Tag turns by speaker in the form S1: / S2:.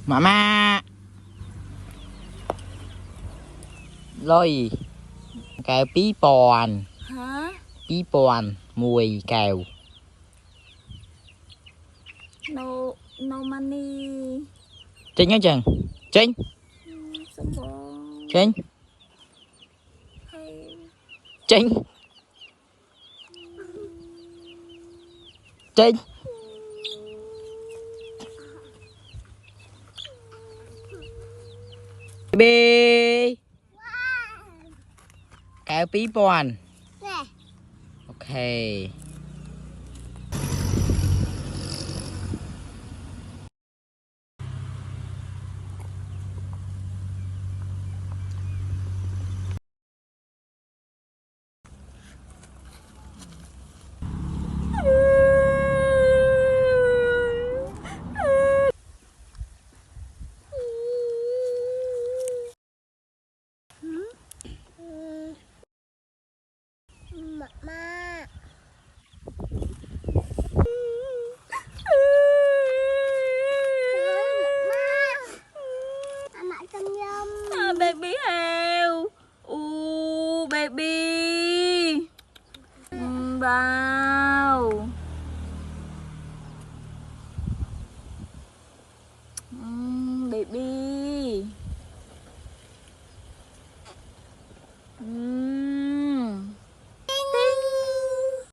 S1: Mama rồi kèo pí pòn
S2: hả?
S1: pí pòn mùi kèo
S2: No money.
S1: Trinh nhá chừng Trinh Trinh Trinh Trinh baby kèo pí pòn ok.
S2: Baby heo. Baby.